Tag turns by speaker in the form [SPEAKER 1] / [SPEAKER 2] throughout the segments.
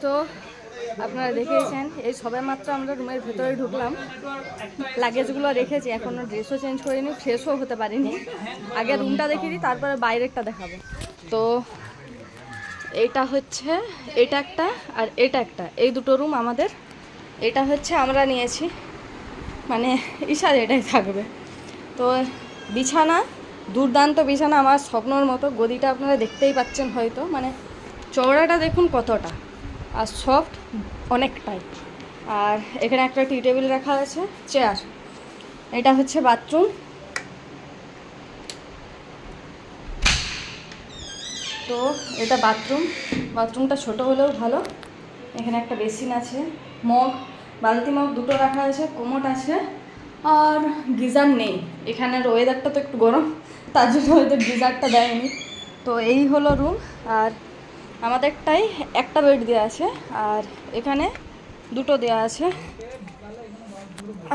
[SPEAKER 1] তো আপনারা দেখেছেন এই সবে মাত্র আমরা রুমের ভেতরে ঢুকলাম, লাগেজগুলো রেখেছি, এখনও ড্রেসও চেঞ্জ করিনি, ফ্রেশও হতে পারিনি। আগে রুমটা দেখিয়ে দিই, তারপরে বাইরেরটা দেখাবো। তো এইটা হচ্ছে, এটা একটা আর এটা একটা, এই দুটো রুম আমাদের। এটা হচ্ছে আমরা নিয়েছি, মানে ঈশার এটাই থাকবে। তো বিছানা দুর্দান্ত বিছানা, আমার স্বপ্নর মতো। গদিটা আপনারা দেখতেই পাচ্ছেন হয়তো, মানে চওড়াটা দেখুন কতটা, আর সফট অনেকটাই। আর এখানে একটা টি টেবিল রাখা আছে, চেয়ার। এটা হচ্ছে বাথরুম। তো এটা বাথরুমটা ছোট হলেও ভালো। এখানে একটা বেসিন আছে, মগ বালতি মগ দুটো রাখা আছে, কোমোট আছে, আর গিজার নেই। এখানের ওয়েদারটা তো একটু গরম, তার জন্য হয়তো গিজারটা দেয়নি। তো এই হলো রুম। আর আমাদেরটাই একটা বেড দেওয়া আছে, আর এখানে দুটো দেওয়া আছে।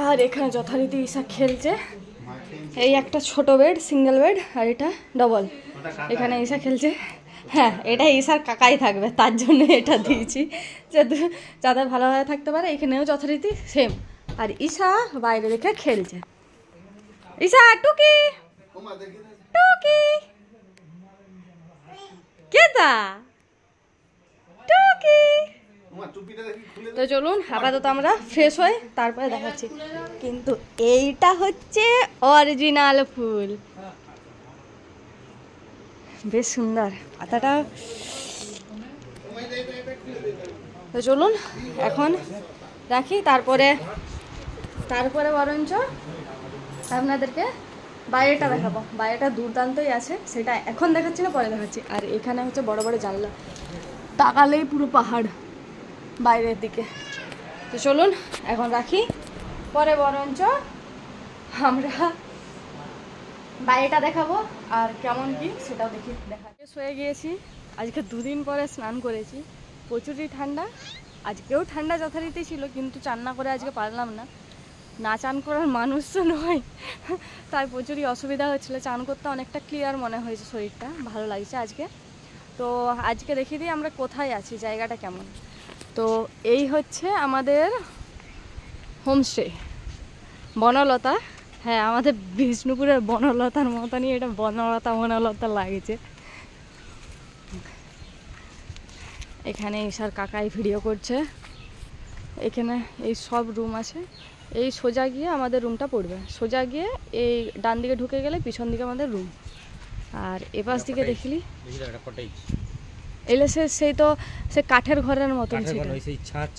[SPEAKER 1] আর এখানে যথারীতি ঈশা খেলছে। এই একটা ছোট বেড, সিঙ্গেল বেড, আর এটা ডবল। এখানে ঈশা খেলছে। হ্যাঁ, এটা ঈশার কাকাই থাকবে, তার জন্য এটা দিয়েছি, যাতে ভালোভাবে থাকতে পারে। এখানেও যথারীতি সেম। আর ঈশা বাইরে রেখে খেলছে। ঈশা টুকি টুকি কেদা টুকি। তো চলুন আপাতত আমরা ফ্রেশ হই, তারপরে দেখাচ্ছি। কিন্তু এইটা হচ্ছে অরিজিনাল ফুল, বেশ সুন্দর পাতাটা। তো চলুন এখন রাখি, তারপরে বরঞ্চ আপনাদেরকে বাইরেটা দেখাবো। বাইরেটা দুর্দান্তই আছে, সেটা এখন দেখাচ্ছি না, পরে দেখাচ্ছি। আর এখানে হচ্ছে বড় বড় জানলা, তাকালেই পুরো পাহাড় বাইরের দিকে। তো চলুন এখন রাখি, পরে বরঞ্চ আমরা বাইরেটা দেখাবো আর কেমন কি সেটাও শুয়ে গিয়েছি। আজকে দুদিন পরে স্নান করেছি, প্রচুরই ঠান্ডা। আজকেও ঠান্ডা যথারীতি ছিল, কিন্তু চান না করে আজকে পারলাম না। না চান করার মানুষ তো নয়, তাই প্রচুরই অসুবিধা হচ্ছিলো। চান করতে অনেকটা ক্লিয়ার মনে হয়েছে, শরীরটা ভালো লাগছে আজকে। তো আজকে দেখিয়ে দিই আমরা কোথায় আছি, জায়গাটা কেমন। তো এই হচ্ছে আমাদের হোমস্টে, বনলতা। হ্যাঁ, আমাদের বিষ্ণুপুরের বনলতার মতনই এটা বনলতা লাগছে। এখানে ঈশার কাকাই ভিডিও করছে। এখানে এই সব রুম আছে। এই সোজা গিয়ে আমাদের রুমটা পড়বে, সোজা গিয়ে এই ডান দিকে ঢুকে গেলে পিছন দিকে আমাদের রুম। আর এপাশ দিকে দেখলি এলে সেই তো সে কাঠের ঘরের মতন ছিল,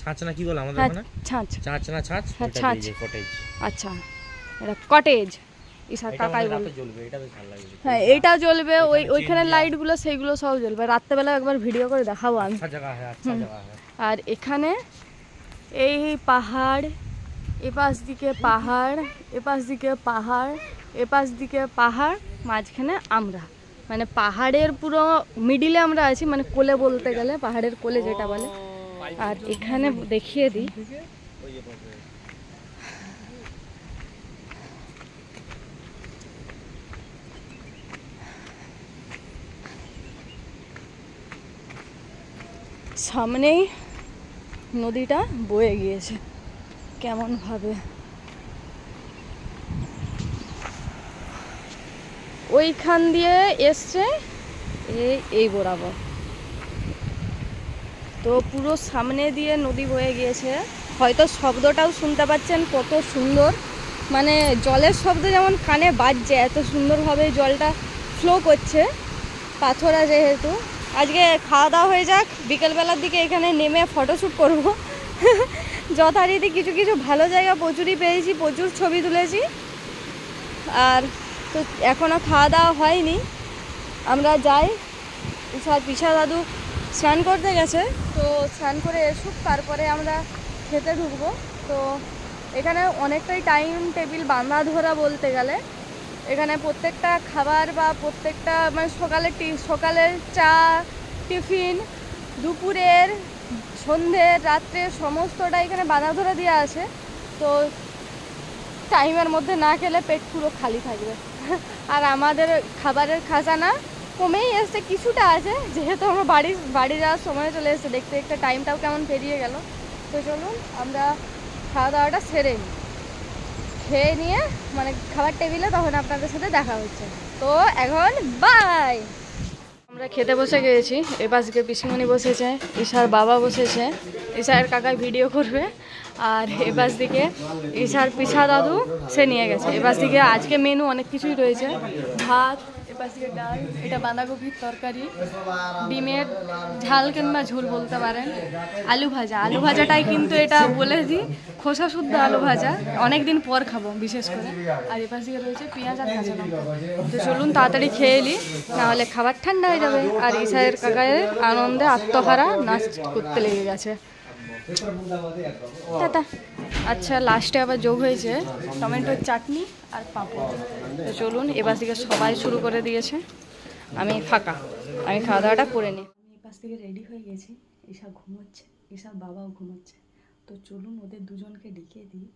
[SPEAKER 1] ছাঁচ না কি বলে আমাদের, ছাঁচ। আচ্ছা, এটা কটেজ। ঈশার কাকাই বলে। হ্যাঁ, এইটাও জ্বলবে, ওইখানে লাইটগুলো সেইগুলো সব জ্বলবে। রাত্রেবেলা একবার ভিডিও করে দেখাবো আমি। আর এখানে এই পাহাড়, এপাশ দিকে পাহাড়, এপাশ দিকে পাহাড়, এপাশ দিকে পাহাড়, মাঝখানে আমরা, মানে পাহাড়ের পুরো মিডিলে আমরা আছি, মানে কোলে বলতে গেলে, পাহাড়ের কোলে যেটা বলে। আর এখানে দেখিয়ে দিই, সামনেই নদীটা বয়ে গিয়েছে কেমন ভাবে, ওইখান দিয়ে এসছে এই বরাবর। তো পুরো সামনে দিয়ে নদী বয়ে গিয়েছে। হয়তো শব্দটাও শুনতে পাচ্ছেন কত সুন্দর, মানে জলের শব্দ যেমন কানে বাজছে, এত সুন্দরভাবে জলটা ফ্লো করছে, পাথরা যেহেতু। আজকে খাওয়া দাওয়া হয়ে যাক, বিকেলবেলার দিকে এখানে নেমে ফটোশ্যুট করব। যথারীতি কিছু কিছু ভালো জায়গা প্রচুরই পেয়েছি, প্রচুর ছবি তুলেছি। আর তো এখনও খাওয়া দাওয়া হয়নি, আমরা যাই। পিসা দাদু স্নান করতে গেছে, তো স্নান করে এসুক, তারপরে আমরা খেতে ঢুকবো। তো এখানে অনেকটাই টাইম টেবিল বাঁধা ধরা বলতে গেলে। এখানে প্রত্যেকটা খাবার বা প্রত্যেকটা মানে সকালের চা, টিফিন, দুপুরের, সন্ধ্যের, রাত্রে সমস্তটা এখানে বাঁধা ধরা দেওয়া আছে। তো টাইমের মধ্যে না খেলে পেট পুরো খালি থাকবে। আর আমাদের খাবারের খাজানা কমেই এসছে, কিছুটা আছে, যেহেতু আমরা বাড়ি যাওয়ার সময় চলে এসেছে। দেখতে দেখতে টাইমটাও কেমন পেরিয়ে গেল। তো চলুন আমরা খাওয়া দাওয়াটা সেরে নিই, খেয়ে নিয়ে মানে খাবার টেবিলে তখন আপনাদের সাথে দেখা হচ্ছে। তো এখন বাই। আমরা খেতে বসে গিয়েছি। এপাশ দিকে পিসিমণি বসেছে, ঈশার বাবা বসেছে, ঈশার কাকাই ভিডিও করবে। আর এপাশ দিকে ঈশার পিসা দাদু সে নিয়ে গেছে। এপাশ দিকে আজকে মেনু অনেক কিছুই রয়েছে, ভাত, এপাশ দিকে ডাল, এটা বাঁধাকপির তরকারি, ডিমের ঝাল কিংবা ঝোল বলতে পারেন, আলু ভাজা। আলু ভাজাটাই কিন্তু এটা বলে দিই খোসা শুদ্ধ আলু ভাজা, অনেক দিন পর খাবো বিশেষ করে। আর এপাশ দিকে রয়েছে পেঁয়াজ আর কাঁচা লঙ্কা। তো চলুন তাড়াতাড়ি খেয়ে নিই, নাহলে খাবার ঠান্ডা হয়ে যাবে। আর ঈশায়ের কাকায়ের আনন্দে আত্মহারা নাচ করতে লেগে গেছে। টাটা। আচ্ছা, লাস্টে আবার যোগ হয়েছে টমেটোর চাটনি আর পাঁপড়। তো চলুন এবার দিকে সবাই শুরু করে দিয়েছে, আমি ফাঁকা, আমি খাওয়া দাওয়াটা করে নিই। আমি এপাশ থেকে রেডি হয়ে গেছি, ঈশা ঘুমোচ্ছে, ঈশার বাবাও ঘুমোচ্ছে। তো চলুন ওদের দুজনকে ডেকে দিই,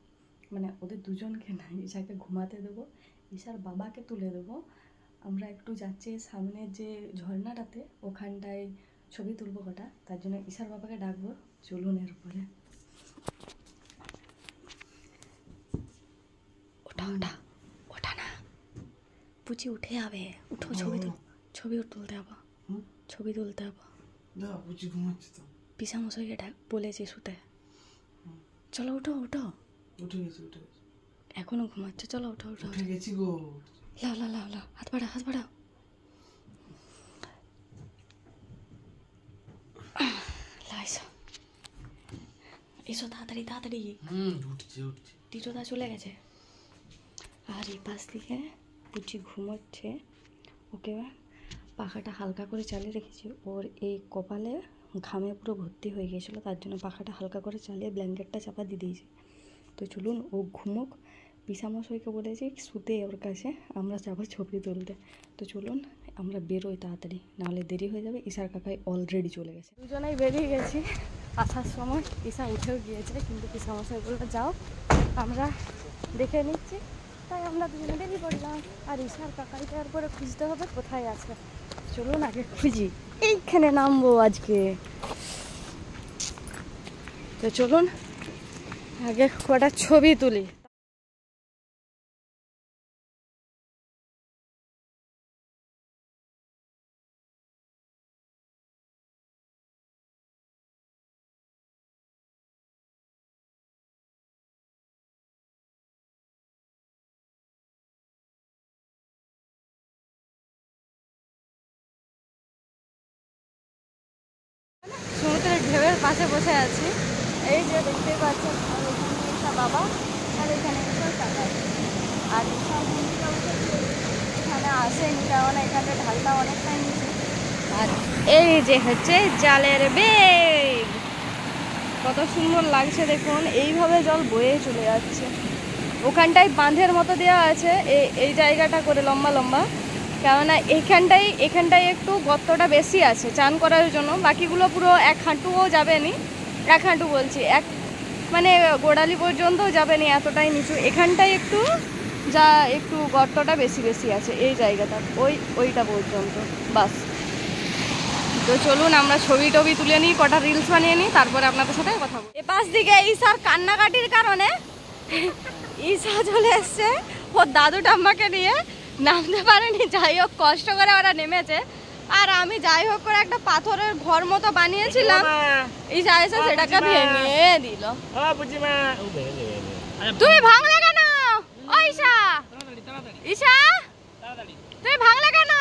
[SPEAKER 1] মানে ওদের দুজনকে না, ঈশাকে ঘুমাতে দেবো, ঈশার বাবাকে তুলে দেবো। আমরা একটু যাচ্ছি সামনের যে ঝর্ণাটাতে, ওখানটায় ছবি তুলবো কটা, তার জন্য ঈশার বাবাকে ডাকবো। চলুন এর উপরে ওঠা না পুচি, উঠে যাবে, উঠো, ছবি তুলতে হবো, ছবি তুলতে হবো। পিসা মশাইকে ডাক বলেছি শুতে। চলো উঠো, এখনো ঘুমাচ্ছে, চলো উঠো, লাও হাত বাড়াও। এসো তাড়াতাড়ি, টিটোদা চলে গেছে। আর এই পাশ থেকে পুচি ঘুমোচ্ছে, ওকে পাখাটা হালকা করে চালিয়ে রেখেছি। ওর এই কপালে ঘামে পুরো ভর্তি হয়ে গিয়েছিলো, তার জন্য পাখাটা হালকা করে চালিয়ে ব্ল্যাঙ্কেটটা চাপা দিয়ে দিয়েছি। তো চলুন ও ঘুমোক, পিসামশাইকে বলেছি শুতে ওর কাছে, আমরা যাবো ছবি তুলতে। তো চলুন আমরা বেরোই তাড়াতাড়ি, নাহলে দেরি হয়ে যাবে। ঈশার কাকাই অলরেডি চলে গেছে। দুজনেই বেরিয়ে গেছি। আসার সময় ঈশা উঠেও গিয়েছে, কিন্তু পিসামশাই বলতে যাও, আমরা দেখে নিচ্ছি। তাই আমরা দুজনে বেরিয়ে পড়লাম। আর ঈশার কাকাইকে তারপরে খুঁজতে হবে কোথায় আছে। চলুন আগে খুঁজি, এইখানে নামবো আজকে। তো চলুন আগে কটা ছবি তুলি। সমুদ্রের ঢেউয়ের পাশে বসে আছি, এই যে দেখতে পাচ্ছেন। আর এখানে ঈশা বাবা, আর এখানে ঈশার কাকা। আর ঈশা মন্দিরটা উঠেছে, এখানে আসেনি, কারণ এখানে ঢালটা অনেকটাই নিচে। আর এই যে হচ্ছে জালের বেগ, কত সুন্দর লাগছে দেখুন, এইভাবে জল বয়ে চলে যাচ্ছে। ওখানটায় বাঁধের মতো দেওয়া আছে, এই জায়গাটা করে লম্বা লম্বা, কেননা এখানটায় একটু গর্তটা বেশি আছে চান করার জন্য। বাকিগুলো পুরো এক হাঁটুও যাবেনি, এক হাঁটু বলছি, এক মানে গোড়ালি পর্যন্তও যাবেনি, এতটাই নিচু। এখানটায় একটু গর্তটা বেশি আছে, এই জায়গাটা ওইটা পর্যন্ত বাস। তো চলুন আমরা ছবি টবি তুলে নিই, কটা রিলস বানিয়ে নিই, তারপরে আপনাদের সাথে কথা বলবো। এপাশ দিকে ঈশার কান্নাকাটির কারণে ঈশা চলে এসছে ওর দাদু ঠাম্মাকে নিয়ে, নামতে পারেনি। যাই হোক কষ্ট করে ওরা নেমেছে। আর আমি যাই হোক করে একটা পাথরের ঘর মতো বানিয়েছিলাম, ঈশা এসে সেটাকে ভেঙে দিল। তুমি ভাঙলে কেন ঈশা? ঈশা তুমি ভাঙলে কেন?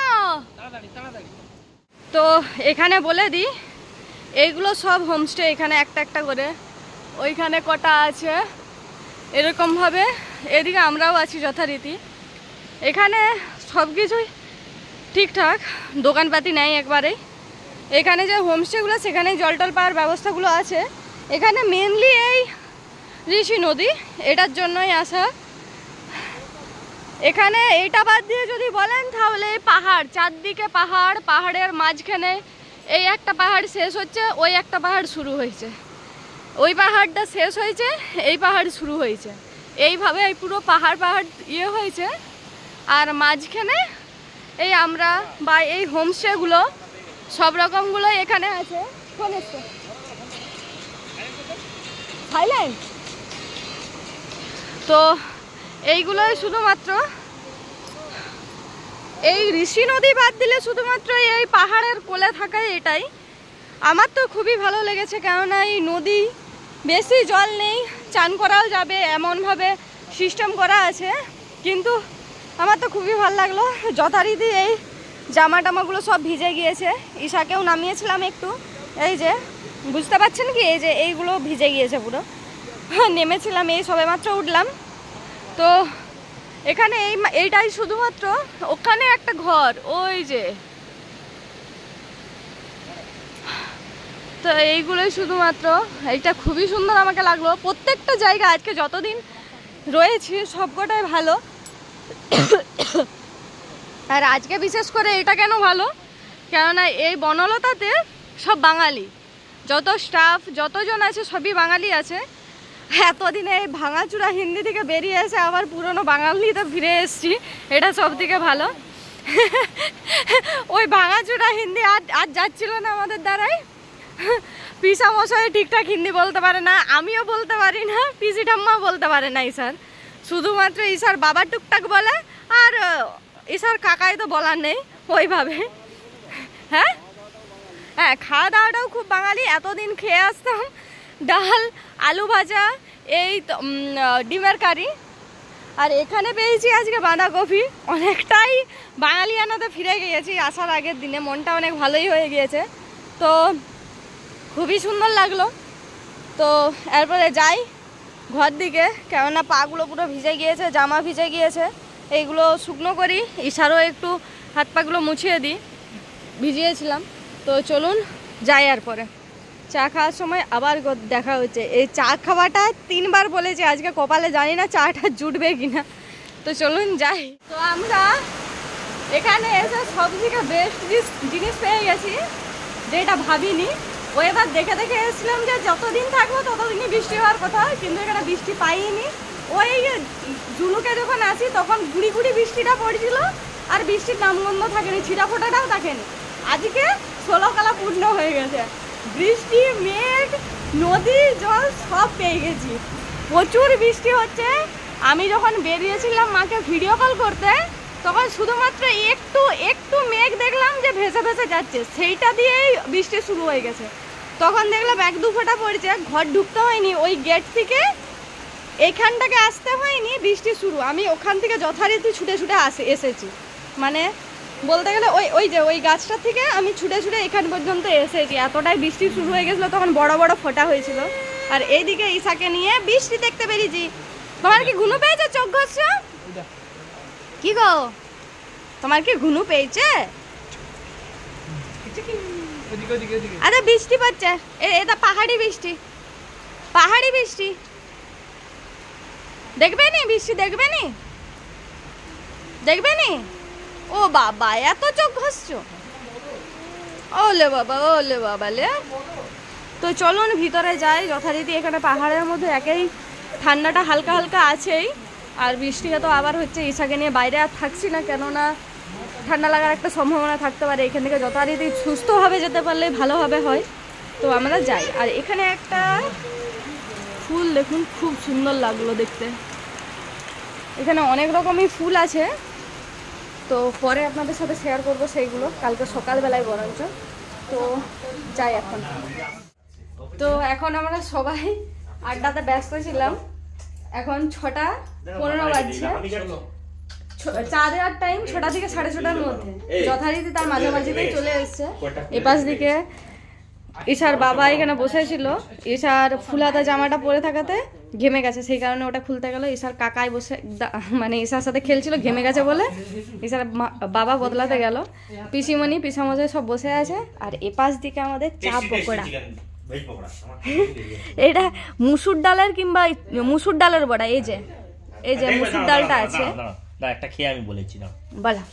[SPEAKER 1] তো এখানে বলে দিই, এইগুলো সব হোমস্টে, এখানে একটা একটা করে, ওইখানে কটা আছে এরকমভাবে, এদিকে আমরাও আছি যথারীতি। এখানে সব কিছুই ঠিকঠাক, দোকানপাতি নেই একবারেই। এখানে যে হোমস্টেগুলো, সেখানে জল টল পাওয়ার ব্যবস্থাগুলো আছে। এখানে মেনলি এই ঋষি নদী, এটার জন্যই আসা। এখানে এইটা বাদ দিয়ে যদি বলেন তাহলে পাহাড়, চারদিকে পাহাড়, পাহাড়ের মাঝখানে এই একটা পাহাড় শেষ হচ্ছে, ওই একটা পাহাড় শুরু হয়েছে, ওই পাহাড়টা শেষ হয়েছে, এই পাহাড় শুরু হয়েছে, এইভাবে এই পুরো পাহাড় ইয়ে হয়েছে। আর মাঝখানে এই আমরা বা এই হোমস্টেগুলো সব রকমগুলো এখানে আছে। ফোন এসছে থাইল্যান্ড। তো এইগুলোই শুধুমাত্র এই ঋষি নদী বাদ দিলে শুধুমাত্র এই পাহাড়ের কোলে থাকায় এটাই আমার তো খুবই ভালো লেগেছে, কেননা এই নদী বেশি জল নেই, চান করাও যাবে এমনভাবে সিস্টেম করা আছে। কিন্তু আমার তো খুবই ভালো লাগলো। যথারীতি এই জামা টামাগুলো সব ভিজে গিয়েছে, ঈশাকেও নামিয়েছিলাম একটু, এই যে বুঝতে পারছেন কি, এই যে এইগুলো ভিজে গিয়েছে পুরো। নেমেছিলাম এই সবেমাত্র উঠলাম। তো এখানে এইটাই শুধুমাত্র, ওখানে একটা ঘর ওই যে, তো এইগুলোই শুধুমাত্র। এইটা খুবই সুন্দর আমাকে লাগলো। প্রত্যেকটা জায়গা আজকে যতদিন রয়েছি সবকটাই ভালো। আর আজকে বিশেষ করে এটা কেন ভালো, কেননা এই বনলতাতে সব বাঙালি, যত স্টাফ যতজন আছে সবই বাঙালি আছে। এতদিনে এই ভাঙাচুরা হিন্দি থেকে বেরিয়ে এসে আবার পুরনো বাঙালিতে ফিরে এসেছি, এটা সব থেকে ভালো। ওই ভাঙাচুরা হিন্দি আর যাচ্ছিল না আমাদের দ্বারাই। পিসা মশাই ঠিকঠাক হিন্দি বলতে পারে না, আমিও বলতে পারি না, পিসি ঠাম্মা বলতে পারে না ঈশার, শুধুমাত্র ঈশার বাবা টুকটাক বলে, আর ঈশার কাকাই তো বলার নেই ওইভাবে। হ্যাঁ হ্যাঁ, খাওয়া দাওয়াটাও খুব বাঙালি। এতদিন খেয়ে আসতাম ডাল, আলু ভাজা, এই ডিমের কারি, আর এখানে পেয়েছি আজকে বাঁধাকপি। অনেকটাই বাঙালিয়ানাতে ফিরে গিয়েছি আসার আগের দিনে, মনটা অনেক ভালোই হয়ে গিয়েছে। তো খুবই সুন্দর লাগলো। তো এরপরে যাই ঘর দিকে, কেননা পাগুলো পুরো ভিজে গিয়েছে, জামা ভিজে গিয়েছে, এইগুলো শুকনো করি, ঈশারও একটু হাত পাগুলো মুছিয়ে দিই, ভিজিয়েছিলাম। তো চলুন যাই। এরপরে চা খাওয়ার সময় আবার দেখা হচ্ছে। এই চা খাওয়াটা 3 বার বলেছি আজকে, কপালে জানি না চাটা জুটবে কিনা। তো চলুন যাই। তো আমরা এখানে এসে সব থেকে বেস্ট জিনিস পেয়ে গেছি, যেটা ভাবিনি। ওয়েদার দেখে দেখে এসেছিলাম যে যতদিন থাকবো ততদিনই বৃষ্টি হওয়ার কথা, কিন্তু এখানে বৃষ্টি পাইনি। ওই জুলুকে যখন আসি তখন গুড়ি গুড়ি বৃষ্টিটা পড়ছিল, আর বৃষ্টির নামগন্ধ থাকেনি, ছিটা ফোটাটাও থাকেনি। আজকে 16 কালা পূর্ণ হয়ে গেছে, বৃষ্টি, মেঘ, নদী, জল সব পেয়ে গেছি। প্রচুর বৃষ্টি হচ্ছে। আমি যখন বেরিয়েছিলাম মাকে ভিডিও কল করতে, তখন শুধুমাত্র একটু একটু মেঘ দেখলাম যে ভেসে ভেসে যাচ্ছে, সেইটা দিয়েই বৃষ্টি শুরু হয়ে গেছে। তখন দেখলাম 1-2 ফোঁটা পড়েছে, ঘর ঢুকতে হয়নি, ওই গেট থেকে এইখানটাকে আসতে হয়নি, বৃষ্টি শুরু। আমি ওখান থেকে যথারীতি ছুটে ছুটে এসেছি, মানে বলতে গেলে ওই যে ওই গাছটা থেকে আমি ছুটে ছুটে এখান পর্যন্ত এসেছি। এতটাই বৃষ্টি শুরু হয়ে গেছিলো, তখন বড় বড় ফোঁটা হয়েছিল। আর এইদিকে ঈশাকে নিয়ে বৃষ্টি দেখতে বেরিয়েছি। তোমার কি ঘুনু পেয়েছে? চোখ ঘষছ কি গো? তোমার কি ঘুনু পেয়েছে? আরে বৃষ্টি পড়ছে, এটা পাহাড়ি বৃষ্টি, পাহাড়ি বৃষ্টি। দেখবে নি বৃষ্টি? দেখবে নি? দেখবে নি? ও বাবা, এত চোখ ঘষছো? ওলে বাবা, ওলে বাবা লে। তো চলুন ভিতরে যাই। যথারীতি এখানে পাহাড়ের মধ্যে একেই ঠান্ডাটা হালকা হালকা আছেই, আর বৃষ্টিটা তো আবার হচ্ছে। ঈশাকে নিয়ে বাইরে আর থাকছি না, কেননা ঠান্ডা লাগার একটা সম্ভাবনা থাকতে পারে। এখান থেকে যথারীতি সুস্থভাবে যেতে পারলে ভালোভাবে হয়। তো আমরা যাই। আর এখানে একটা ফুল দেখুন, খুব সুন্দর লাগলো দেখতে। এখানে অনেক রকমই ফুল আছে, তো পরে আপনাদের সাথে শেয়ার করব সেইগুলো, কালকে সকালবেলায় বরঞ্চ। তো যাই এখন। তো এখন আমরা সবাই আড্ডাতে ব্যস্ত ছিলাম। এখন 6:15 বাজছে। চা দেওয়ার টাইম 6টা থেকে 6:30টার মধ্যে, যথারীতি তার মাঝামাঝিতেই চলে এসছে। এপাশ দিকে ঈশার বাবা এখানে বসেছিল, ঈশার ফুলাতা জামাটা পরে থাকাতে ঘেমে গেছে, সেই কারণে ওটা খুলতে গেল। ঈশার কাকাই বসে মানে ঈশার সাথে খেলছিল, ঘেমে গেছে বলে ঈশার বাবা বদলাতে গেল। পিসিমণি পিসামশাই সব বসে আছে। আর এপাশ দিকে আমাদের চা পকোড়া, এটা মুসুর ডালের কিংবা মুসুর ডালের বড়া। এই যে মুসুর ডালটা আছে,
[SPEAKER 2] একটা খেয়ে আমি বলেছি না
[SPEAKER 1] বলা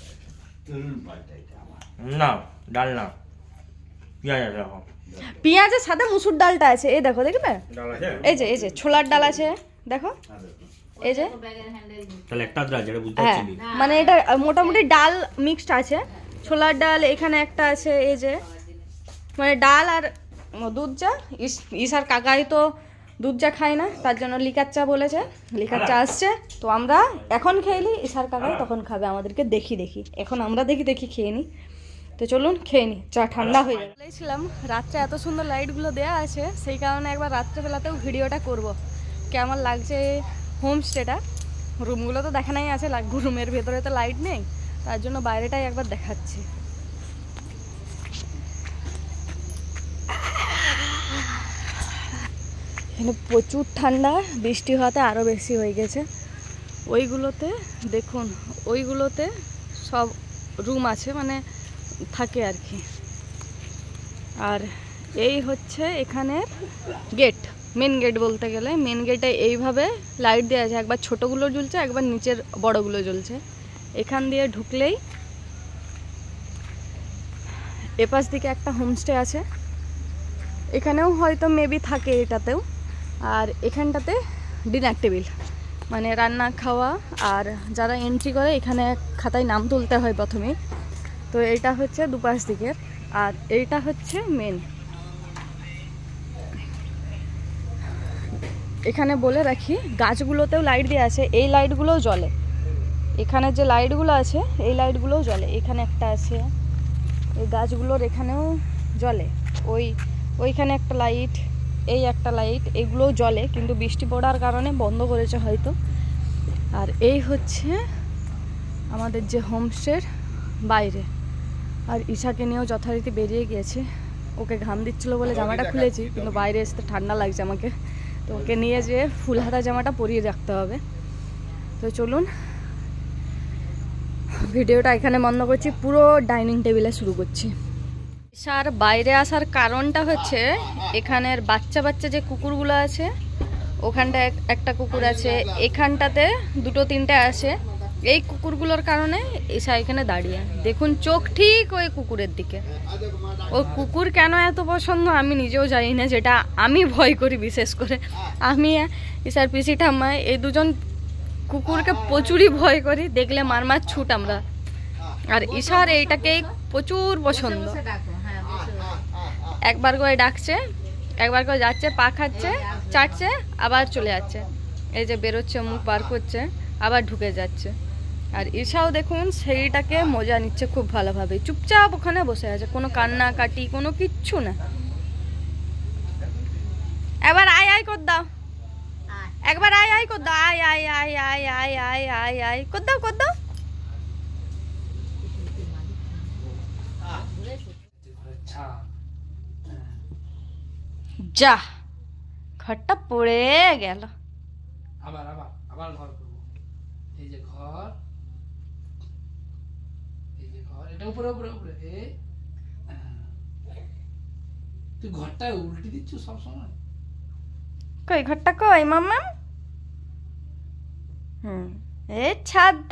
[SPEAKER 2] না, ডাল না,
[SPEAKER 1] পেঁয়াজের সাথে মুসুর ডালটা আছে। এই দেখো, দেখবে? এই যে ছোলার ডাল আছে, দেখো। এই যে
[SPEAKER 2] তাহলে একটা দ্রা যেটা বুঝতে
[SPEAKER 1] হ্যাঁ
[SPEAKER 2] পারছি
[SPEAKER 1] মানে এটা মোটামুটি ডাল মিক্সড আছে, ছোলার ডাল এখানে একটা আছে, এই যে মানে ডাল আর দুধ চা। ঈশার কাকাই তো দুধ চা খায় না, তার জন্য লিকার চা বলেছে, লিকার চা আসছে। তো আমরা এখন খেয়ে ঈশার কাকাই তখন খাবে, আমাদেরকে দেখি দেখি, এখন আমরা দেখি দেখি খেয়ে নিই। তো চলুন খেয়ে নিই, চা ঠান্ডা হয়ে যাবে। বলেছিলাম রাত্রে এত সুন্দর লাইটগুলো দেওয়া আছে, সেই কারণে একবার রাত্রেবেলাতেও ভিডিওটা করব। কেমন লাগছে হোমস্টেটা, রুমগুলো তো দেখানাই আছে, রুমের ভেতরে তো লাইট নেই, তার জন্য বাইরেটাই একবার দেখাচ্ছি। এখানে প্রচুর ঠান্ডা, বৃষ্টি হওয়াতে আরও বেশি হয়ে গেছে। ওইগুলোতে দেখুন, ওইগুলোতে সব রুম আছে, মানে থাকে আর কি। আর এই হচ্ছে এখানের গেট, মেন গেট বলতে গেলে। মেন গেটে এইভাবে লাইট দেওয়া আছে, একবার ছোটোগুলো জ্বলছে, একবার নিচের বড়গুলো জ্বলছে। এখান দিয়ে ঢুকলেই এপাশ দিকে একটা হোমস্টে আছে, এখানেও হয়তো মেবি থাকে এটাতেও। আর এখানটাতে ডিনার টেবিল, মানে রান্না খাওয়া। আর যারা এন্ট্রি করে এখানে খাতায় নাম তুলতে হয় প্রথমেই। তো এইটা হচ্ছে দুপাশ দিকের, আর এইটা হচ্ছে মেন। এখানে বলে রাখি, গাছগুলোতেও লাইট দেওয়া আছে, এই লাইটগুলোও জ্বলে। এখানে যে লাইটগুলো আছে এই লাইটগুলোও জ্বলে, এখানে একটা আছে, এই গাছগুলোর এখানেও জ্বলে। ওইখানে একটা লাইট, এই একটা লাইট, এগুলোও জ্বলে, কিন্তু বৃষ্টি পড়ার কারণে বন্ধ করেছে হয়তো। আর এই হচ্ছে আমাদের যে হোমস্টের বাইরে। আর ঈশাকে নিয়েও যথারীতি বেরিয়ে গিয়েছে, ওকে ঘাম দিচ্ছিলো বলে জামাটা খুলেছি, কিন্তু বাইরে আসতে ঠান্ডা লাগছে আমাকে, তো ওকে নিয়ে যেয়ে ফুল হাতা জামাটা পরিয়ে রাখতে হবে। তো চলুন ভিডিওটা এখানে বন্ধ করছি, পুরো ডাইনিং টেবিলে শুরু করছি। ঈশার বাইরে আসার কারণটা হচ্ছে, এখানের বাচ্চা বাচ্চা যে কুকুরগুলো আছে, ওখানটা একটা কুকুর আছে, এখানটাতে দুটো তিনটে আছে। এই কুকুরগুলোর কারণে ঈশা এখানে দাঁড়িয়ে, দেখুন চোখ ঠিক ওই কুকুরের দিকে। ও কুকুর কেন এত পছন্দ আমি নিজেও জানি না, যেটা আমি ভয় করি বিশেষ করে। আমি ঈশার পিসি ঠাম্মা এই দুজন কুকুরকে প্রচুরই ভয় করি, দেখলে মার ছুট আমরা। আর ঈশার এইটাকেই প্রচুর পছন্দ। একবার করে ডাকছে, একবার করে যাচ্ছে, পা খাচ্ছে, চাটছে, আবার চলে যাচ্ছে। এই যে বেরোচ্ছে, মুখ বার করছে, আবার ঢুকে যাচ্ছে। আর ঈশাও দেখুন সেইটাকে মজা নিচ্ছে খুব ভালোভাবে, চুপচাপ ওখানে বসে আছে, কোনো কান্নাকাটি কোনো কিচ্ছু না। এবার আয় আয় কর দাও, একবার আয় আয় কর দাও, আয় আয় আয় আয় আয় আয় আয় আয় কর দাও, কর দাও। যা ঘরটা পড়ে গেল।
[SPEAKER 3] আবার আবার আবার ঘর করব। এই যে ঘর, এই যে ঘর, এটা উপরে উপরে উপরে। তুই ঘরটা উল্টে দিচ্ছ সব সময়।
[SPEAKER 1] কই ঘরটা কই মাম্মা? এ ছাদ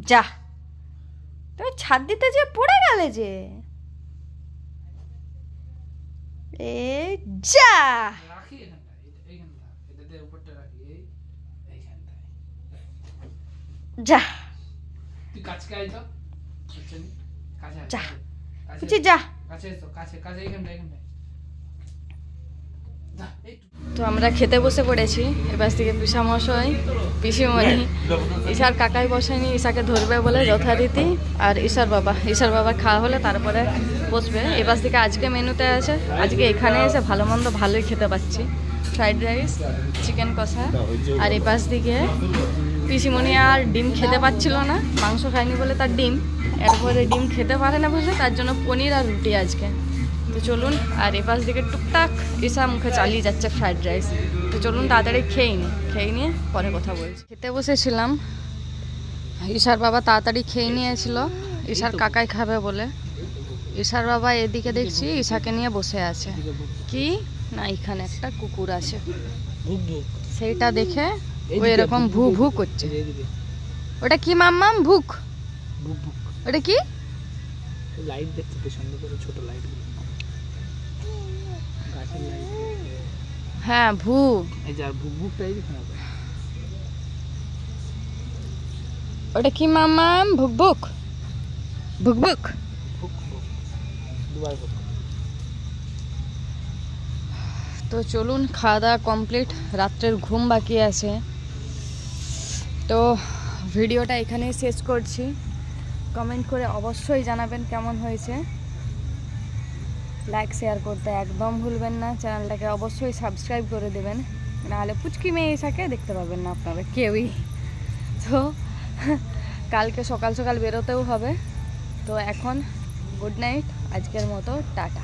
[SPEAKER 1] যা, তুমি ছাদ দিতে যে পড়ে গেলে যে, এ যা।
[SPEAKER 3] রাখি এখানটা, এইখানটা, এটাতে উপরটা রাখি, এইখানটায়।
[SPEAKER 1] যা
[SPEAKER 3] তুই কাছে আয় তো, কাছে আয়,
[SPEAKER 1] যা
[SPEAKER 3] কাছে
[SPEAKER 1] কিছু যা।
[SPEAKER 3] কাছে এসো, কাছে কাছে, এইখানটা এইখানটায়।
[SPEAKER 1] তো আমরা খেতে বসে পড়েছি, এবার থেকে পিসামশাই পিসিমণি, ঈশার কাকাই বসেনি, ঈশাকে ধরবে বলে যথারীতি। আর ঈশার বাবা খাওয়া হলে তারপরে বসবে। এবার থেকে আজকে মেনুতে আছে, আজকে এখানে এসে ভালো মন্দ ভালোই খেতে পাচ্ছি, ফ্রাইড রাইস, চিকেন কষা। আর এপাশ দিকে পিসিমণি আর ডিম খেতে পাচ্ছিল না, মাংস খায়নি বলে তার ডিম, এরপরে ডিম খেতে পারে না বলে তার জন্য পনির আর রুটি আজকে। তো চলুন, আর এপাশ দিকে টুকটাক ঈশা মুখে চালিয়ে যাচ্ছে ফ্রাইড রাইস। তো চলুন তাড়াতাড়ি খেয়ে নিয়ে পরে কথা বলছি। খেতে বসেছিলাম, ঈশার বাবা তাড়াতাড়ি খেয়ে নিয়েছিল, ঈশার কাকাই খাবে বলে। ঈশার বাবা এদিকে দেখছি ঈশাকে নিয়ে বসে আছে, কি না এখানে একটা কুকুর আছে, সেইটা দেখে ও এরকম ভু ভু করছে। ওটা কি মাম্মাম? ভুক, ওটা কি?
[SPEAKER 3] লাইট দেখতে পছন্দ করে, ছোট লাইট, গাছের লাইট।
[SPEAKER 1] হ্যাঁ ভু,
[SPEAKER 3] এই যে ভুক ভুকটাই দেখুন।
[SPEAKER 1] ওটা কি মামা? ভুকভুক ভুকভুক। তো চলুন, খাওয়া দাওয়া কমপ্লিট, রাত্রের ঘুম বাকি আছে। তো ভিডিওটা এখানেই শেষ করছি। কমেন্ট করে অবশ্যই জানাবেন কেমন হয়েছে। লাইক শেয়ার করতে একদম ভুলবেন না। চ্যানেলটাকে অবশ্যই সাবস্ক্রাইব করে দেবেন, নাহলে পুচকি মেয়ে এসাকে দেখতে পাবেন না আপনারা কেউই। তো কালকে সকাল সকাল বেরোতেও হবে। তো এখন গুড নাইট, আজকের মতো টাটা।